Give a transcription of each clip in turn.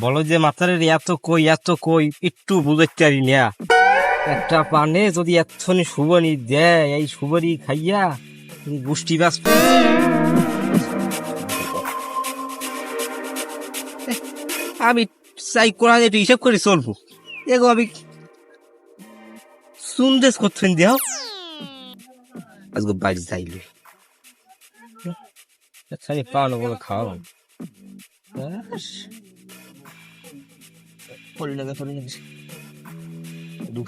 বলো যে মাথারের এত কই একটু বুঝতে পারি না। একটা পানে যদি এতক্ষণ সুবনি দেয়, এই সুবনি খাইয়া গুষ্টি বাস। আমি চাই কোরআন একটু হিসাব করে চলবো। এগো আমি সুন্দেশ করছেন দেও আজকে বাড়ি যাইলে পাওয়ানো বলে খাওয়া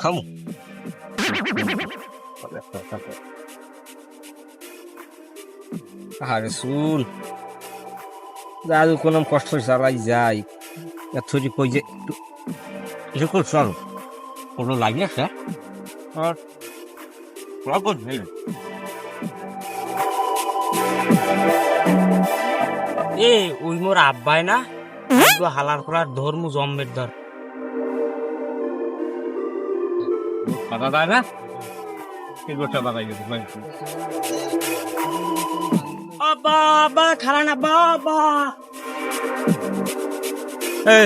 খামো। আরে শুন দাদু কোন কষ্ট চালাই যাই এতটি কই যে এসব করছো আরো কোনো লাগে একটা আর এ ওই মোর আব্বাই না হালার করার ধর্ম জম্মের ধর কথা দেয় না গোটা বাবাই গেছে বাবা খালা না বাবা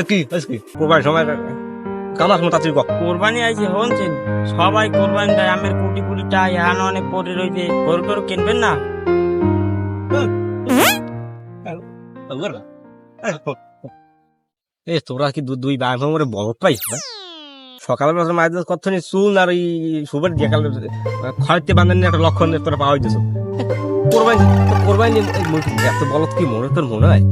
কি কোরবানি সময় কামাস মতো তুই কোরবানি আইছে হনছেন সবাই কোরবানি দেয় আমের কোটি কোটিটা এখন অনেক পরে রয়েছে গরু টরু কিনবেন না এ তোরা কি দুই ভাই ভাই বড় পাই সকালবেলা মায়ের কথা চুল আর এই সুপার দিয়ে কাল খয়তে বাঁধেন একটা লক্ষণ তোরা পাওয়া হইতেছ কোরবানি কোরবানি এত বলত কি মনে তোর মনে হয়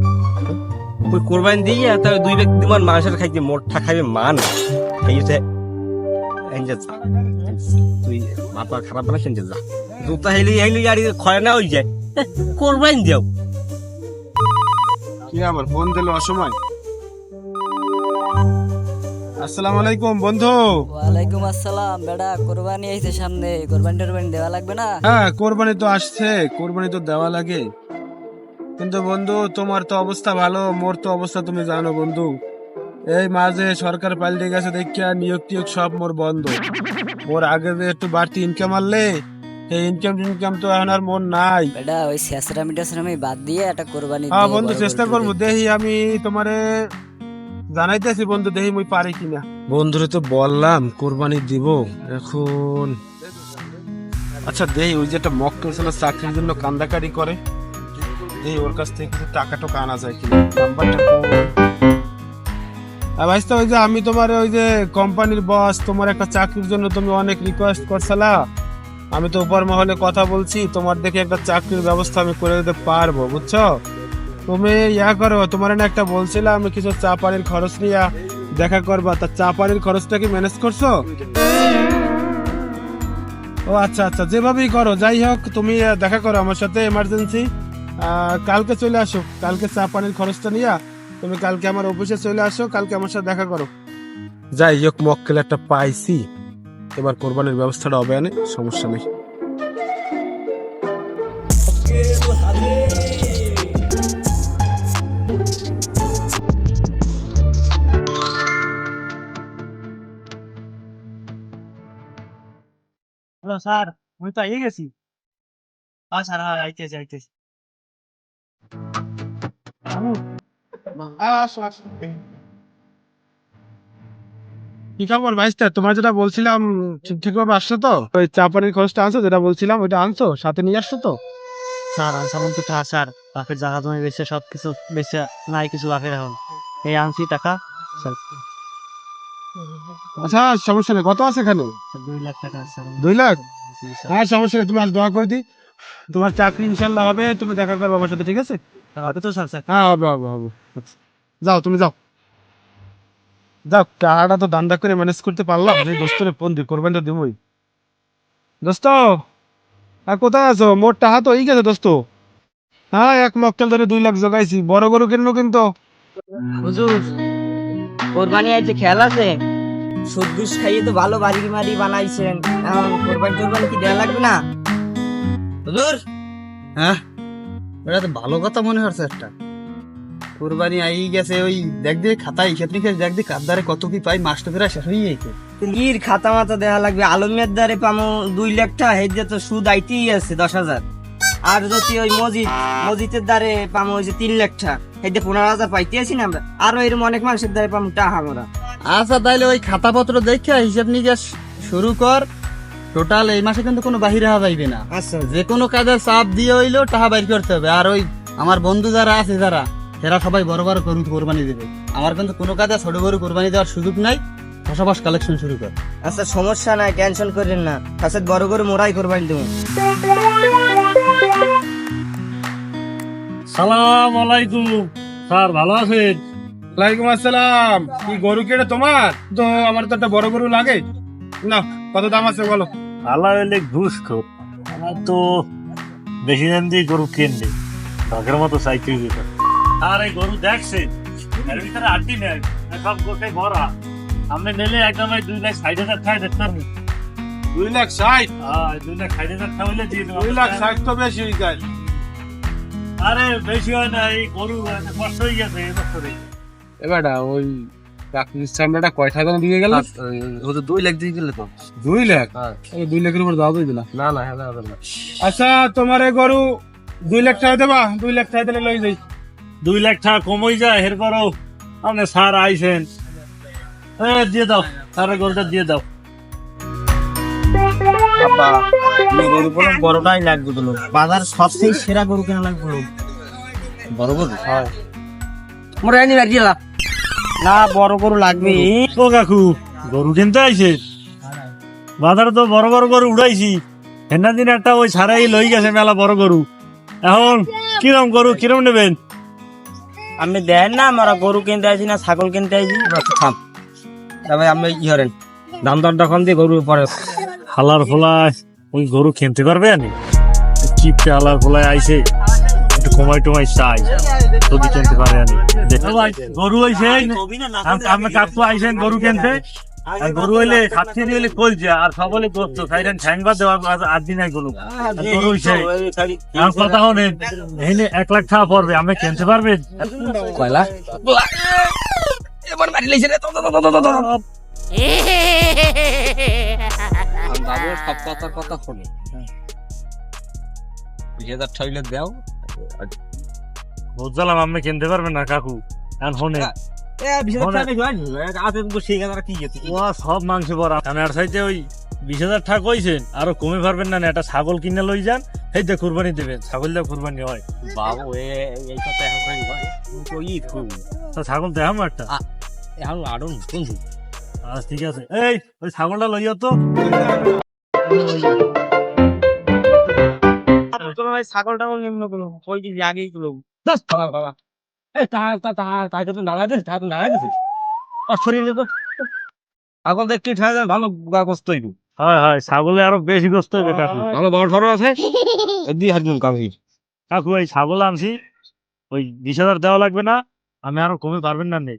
ওই কোরবানি দিয়ে তার দুই ব্যক্তি মান মানুষের খাইতে মোটটা খাইবে মান এই হচ্ছে তুই মাথা খারাপ বানা সেন যা জুতা হেলি হেলি আর খয় না হয়ে যায় কোরবানি দেও কি আমার ফোন দিল অসময়। আসসালামু আলাইকুম বন্ধু। ওয়ালাইকুম আসসালাম। বেড়া কোরবানি আইছে সামনে, কোরবানি টোরবানি দেওয়া লাগবে না? হ্যাঁ কোরবানি তো আসছে, কোরবানি তো দেওয়া লাগে, কিন্তু বন্ধু তোমার তো অবস্থা ভালো, মোর তো অবস্থা তুমি জানো বন্ধু। এই মাঝে সরকার পাল্টে গেছে দেখিয়া নিয়োগ টিয়োগ সব মোর বন্ধ। মোর আগে যে একটু বাড়তি ইনকাম আনলে এই ইনকাম তো এখন আর মোর নাই। বেড়া ওই শেষরামি টেসরামি বাদ দিয়ে একটা কোরবানি হ্যাঁ বন্ধু চেষ্টা করবো, দেখি আমি তোমারে জানাইতেছি বন্ধু, দেখি মুই পারি কিনা। বন্ধুরে তো বললাম কোরবানি দিব এখন। আচ্ছা দেই ওই যে একটা মক্কেল ছিল চাকরির জন্য কান্দাকারি করে, দেই ওর কাছ থেকে কিছু টাকা টোকা আনা যায় কিনা। নাম্বারটা ভাইস্তা ওই যে আমি তোমার ওই যে কোম্পানির বস, তোমার একটা চাকরির জন্য তুমি অনেক রিকোয়েস্ট করছিলা, আমি তো উপর মহলে কথা বলছি, তোমার দেখে একটা চাকরির ব্যবস্থা আমি করে দিতে পারবো বুঝছো। তুমি ইয়া করো, তোমার না একটা বলছিলাম আমি কিছু চা পানির খরচ নিয়ে দেখা করবা, তা চা পানির খরচটা কি ম্যানেজ করছো? ও আচ্ছা আচ্ছা, যেভাবেই করো, যাই হোক তুমি দেখা করো আমার সাথে এমার্জেন্সি। কালকে চলে আসো, কালকে চা পানির খরচটা নিয়ে তুমি কালকে আমার অফিসে চলে আসো, কালকে আমার সাথে দেখা করো। যাই হোক মক্কেল একটা পাইছি, এবার কোরবানির ব্যবস্থাটা হবে না, সমস্যা নেই। হ্যালো স্যার, আমি তো আইয়ে গেছি। হ্যাঁ স্যার, হ্যাঁ আইতেছি। কি খবর ভাইস্তা, তোমার যেটা বলছিলাম ঠিকঠাক ভাবে আসছো তো? ওই চা পানির খরচটা আনছো, যেটা বলছিলাম ওইটা আনছো, সাথে নিয়ে আসছো তো? স্যার সামন তো স্যার বাপের জায়গা জমি বেচে সব কিছু বেচে নাই কিছু বাপের এখন এই আনছি টাকা স্যার। আচ্ছা সমস্যা নেই, কত আছে এখানে? 2 লাখ টাকা আছে। 2 লাখ? হ্যাঁ সমস্যা নেই, তুমি আজ দোয়া করে দিই, তোমার চাকরি ইনশাল্লাহ হবে, তুমি দেখা করবে আমার সাথে, ঠিক আছে? হবে তো স্যার? স্যার হ্যাঁ হবে হবে হবে। যাও তুমি যাও, যাও টাকাটা তো দান্দা করে ম্যানেজ করতে পারলাম, যে দোস্তরে ফোন দিই, কোরবানিটা দিবই। দোস্ত আর কোথায় আছো? মোট টাকা তো এই গেছে দোস্ত। হ্যাঁ এক মক্কেল ধরে 2 লাখ জোগাইছি, বড় গরু কিনবো কিন্তু। হুজুর কোরবানি আইছে খেয়াল আছে? সুদ ঘুষ খাইয়ে তো ভালো বাড়ি মারি বানাইছেন, এখন কোরবানি টোরবানি কি দেওয়া লাগবে না? হুজুর হ্যাঁ এটা তো ভালো কথা মনে হচ্ছে, একটা কোরবানি আই গেছে, ওই দেখ দিয়ে খাতা হিসেব নিকেশ দেখ দিয়ে কার দ্বারে কত কি পাই, মাসটা ধরে শেষ হয়ে গেছে। লির খাতা মাতা দেওয়া লাগবে, আলমের দ্বারে পামো 2 লাখ টাকা, হেজ তো সুদ আইতেই আছে 10,000। আর যদি ওই মসজিদের দ্বারে পামো ওই যে 3 লাখ টাকা, এই যে 15,000 পাইতে আছি না আমরা, আরো এরকম অনেক মানুষের দ্বারে পামো টাকা আমরা। আচ্ছা তাইলে ওই খাতাপত্র দেখে হিসাব নিকাশ শুরু কর। টোটাল এই মাসে কিন্তু কোনো বাহিরে হওয়া যাইবে না। আচ্ছা যে কোনো কাজের চাপ দিয়ে হইলেও টাকা বাইর করতে হবে। আর ওই আমার বন্ধু যারা আছে যারা, এরা সবাই বড় বড় গরু কোরবানি দেবে। আমার কিন্তু কোনো কাজে ছোট গরু কোরবানি দেওয়ার সুযোগ নাই। বসবাস কালেকশন শুরু কর। আচ্ছা সমস্যা নাই, টেনশন করেন না, কাছে বড় করে মোড়াই করবাই দেবো। সালাম আলাইকুম স্যার, ভালো আছেন? ওয়ালাইকুম আসসালাম। কি গরু কেটে তোমার? তো আমার তো একটা বড় গরু লাগে না। কত দাম আছে বলো? আল্লাহ হইলে ঘুষ খোর, আমার তো বেশি দাম দিয়ে গরু কিনবে, ঢাকের মতো সাইকেল দিতে। আর এই গরু দেখছেন, এর ভিতরে আড্ডি নেই, সব গোটাই ভরা। আপনি নিলে একদম 2,60,000 টাকা দেখতে পারবেন। 2,60,000? হ্যাঁ, 2,60,000 টাকা হইলে দিয়ে দেবো। 2,60,000 তো বেশি হয়ে যায়। আরে বেশি হয় না, এই গরু কষ্ট হয়ে গেছে এই বছরে। এবারটা ওই চামড়াটা কয় টাকা দিয়ে গেল? 2 লাখ দিয়ে গেলে তো। 2 লাখ? 2 লাখের উপর দাও দিবি না? না না, হ্যাঁ হবে না। আচ্ছা তোমার এই গরু 2 লাখ টাকা দেবা? 2 লাখ টাকা দিলে লই যাই। 2 লাখ টাকা কমই যায়, এরপরও আপনি স্যার আইসেন, দিয়ে দাও, স্যারের গরুটা দিয়ে দাও। বাবা তুমি গরু বললাম বড়টাই লাগবে তো, বাজার সবচেয়ে সেরা গরু কেনা লাগবে। বড় গরু? হ্যাঁ। মোরা এনে বাড়ি গেলাম না, বড় গরু লাগবে। ও কাকু, গরু কিনতে আইছে? বাজারে তো বড় বড় গরু উড়াইছি, হেনা দিন একটা ওই ছাড়াই লই গেছে মেলা বড় গরু। এখন কিরম গরু কিরম নেবেন? আপনি দেন না, আমরা গরু কিনতে আইছি না ছাগল কিনতে আইছি। থাম, তবে আপনি কি করেন, দাম দরটা কম দিয়ে গরু পরে। হালার ফোলায় ওই গরু কিনতে পারবেন? কিপটা হালার ফোলায় আইছে, একটু কমাই টমাই চাই, যদি কিনতে পারে আনি। গরু হইছে, আপনার কাকু আইছেন গরু কিনতে। আর গরু হইলে খাচ্ছি হইলে কলছে, আর সব হলে গোস্ত খাইলেন ঠ্যাংবা দেওয়া আর দিন নাই গরু। গরু হইছে, আমার কথা শোনেন, এখানে 1 লাখ টাকা পড়বে, আপনি কিনতে পারবেন? কয়লা এবার বাড়ি লাইছে রে। বাবু সব কথার কথা শোনে, 20,000 টাকা দাও। বুঝলাম আপনি কিনতে পারবেন না কাকু, এখন শোনেন, সব মাংস ভরা। আমার সাইতে ওই 20,000 টাকা কইছেন, আরো কমে পারবেন না? একটা ছাগল কিনে লই যান, সেই দিয়ে কুরবানি দেবেন, ছাগল দিয়ে কুরবানি হয়। বাবু এই কথা এখন ছাগল দেখাম একটা। এখন আরো বন্ধু আচ্ছা ঠিক আছে, এই ওই ছাগলটা লইয়া তো। ছাগল টাগল নিম্ন করলো ওই যে আগেই করলো বাবা। তাই তো নাড়া দিস, তা তো নাড়া দিস শরীরে তো ছাগল দেখতে ভালো গোস্ত হইব। হয় হয়, ছাগলে আরো বেশি গোস্ত হবে কাকু। ভালো বড় সড়ো আছে দিয়ে হারিয়ে কামি। কাকু এই ছাগল আনছি, ওই 20,000 দেওয়া লাগবে না, আমি আরো কমে পারবেন না নেই,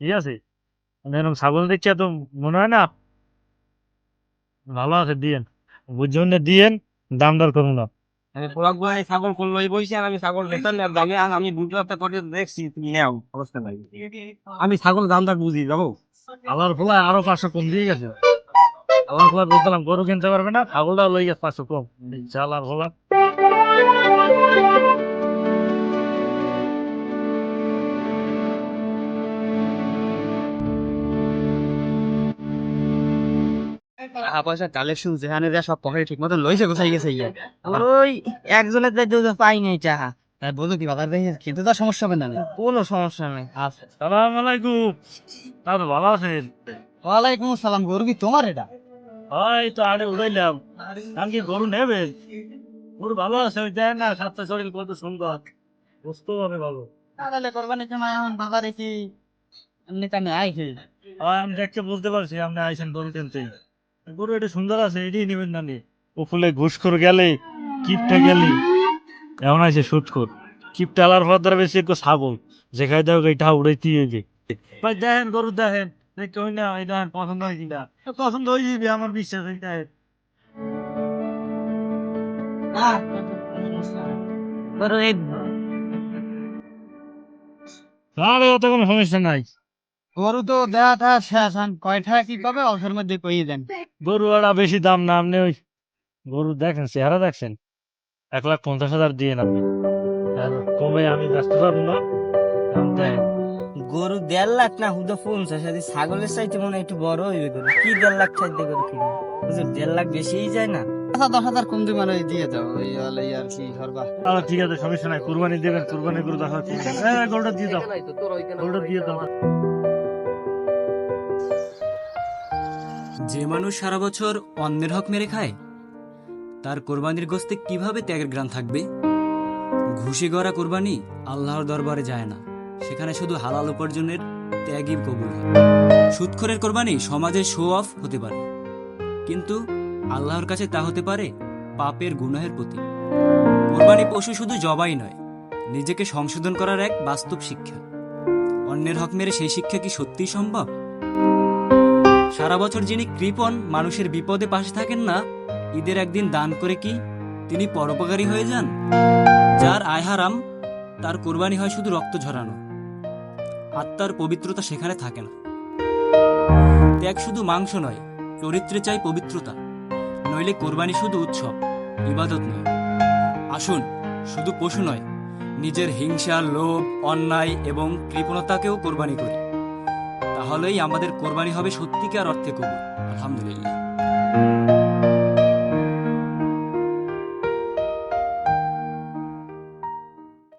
ঠিক আছে? এরকম ছাগল দেখছি তো মনে হয় না ভালো আছে, দিয়েন বুঝছেন না, দিয়েন, দাম দর করুন না। ছাগল করলো বইছি, আর আমি ছাগল নেতাম না দামে। আমি 2,000 করে দেখছি, তুমি নেও অবস্থা নাই। আমি ছাগল দাম দর বুঝি যাবো। আল্লাহর ফলায় আরো 500 কম দিয়ে গেছে। আল্লাহর ফলায় বলতাম গরু কিনতে পারবে না, ছাগলটা লই গেছে 500 কম। আল্লাহর ফলা টাকা পয়সা কালেকশন যেখানে দেয়া সব পকেটে ঠিক মতো লইছে, কোথায় গেছে ইয়া? ওই একজনের চাইতে পাই নাই টাকা। তাই বলো কি বাজার দেখে খেতে তো সমস্যা হবে না? কোনো সমস্যা নেই। আচ্ছা। সালাম আলাইকুম, তাহলে ভালো আছেন? ওয়ালাইকুম আসসালাম। গরু কি তোমার এটা? হয় তো আরে উড়াইলাম, আমি কি গরু নেবেন? গরু ভালো আছে, ওই দেন না, সাতটা শরীর কত সুন্দর, বুঝতেও হবে ভালো। তাহলে কোরবানির সময় এখন বাজারে কি এমনি টানে আইছে? হয় আমি দেখতে বুঝতে পারছি আপনি আইসেন গরু কিনতে। গরু এটা সুন্দর আছে, এটাই নেবেন না নি? ও ফুলে ঘুষখোর গেলে, কিপটা গেলে, এমন আছে সুৎখোর। কিপটা আলার পর দ্বারা বেশি একটু ছাগল, যেখানে দেখো এটা উড়াইতে হয়েছে। ভাই দেখেন গরু দেখেন, দেখতে হই না, এই দেখেন পছন্দ হয় কিনা। পছন্দ হয়ে যাবে আমার বিশ্বাস, এই দেখেন। তাহলে অত কোনো সমস্যা নাই। গরু তো দেওয়াটা শেষ, কয়টা কি পাবে অল্পের মধ্যে কইয়ে দেন। গরু ওরা বেশি দাম না, আপনি ওই গরু দেখেন, চেহারা দেখছেন, 1,50,000 দিয়ে না কমে আমি ব্যস্ত পারবো না। এখন দেন। গরু 1.5 লাখ না হুদো 50, যদি ছাগলের চাইতে মনে হয় একটু বড় হইবে গরু, কি 1.5 লাখ চাইতে গরু কিনে হুজুর? 1.5 লাখ বেশিই যায় না? 10,000 কম দিই মানে দিয়ে দাও, ওই হলে আর কি করবা। আচ্ছা ঠিক আছে, সমস্যা নাই, কুরবানি দেবেন, কুরবানি গরু দেখা হচ্ছে। গরুটা দিয়ে দাও, গরুটা দিয়ে দাও। যে মানুষ সারা বছর অন্যের হক মেরে খায়, তার কোরবানির গোস্তে কিভাবে ত্যাগের গ্রাম থাকবে? ঘুষে গড়া কোরবানি আল্লাহর দরবারে যায় না, সেখানে শুধু হালাল উপার্জনের ত্যাগই কবুল হয়। সুদখোরের কোরবানি সমাজে শো অফ হতে পারে, কিন্তু আল্লাহর কাছে তা হতে পারে পাপের গুনাহের প্রতি। কোরবানি পশু শুধু জবাই নয়, নিজেকে সংশোধন করার এক বাস্তব শিক্ষা। অন্যের হক মেরে সেই শিক্ষা কি সত্যিই সম্ভব? সারা বছর যিনি কৃপণ মানুষের বিপদে পাশে থাকেন না, ঈদের একদিন দান করে কি তিনি পরোপকারী হয়ে যান? যার আয় হারাম, তার কোরবানি হয় শুধু রক্ত ঝরানো, আত্মার পবিত্রতা সেখানে থাকে না। ত্যাগ শুধু মাংস নয়, চরিত্রে চাই পবিত্রতা, নইলে কোরবানি শুধু উৎসব, ইবাদত নয়। আসুন, শুধু পশু নয়, নিজের হিংসা, লোভ, অন্যায় এবং কৃপণতাকেও কোরবানি করি। তাহলেই আমাদের কোরবানি হবে সত্যিকার অর্থে কবুল। আলহামদুলিল্লাহ।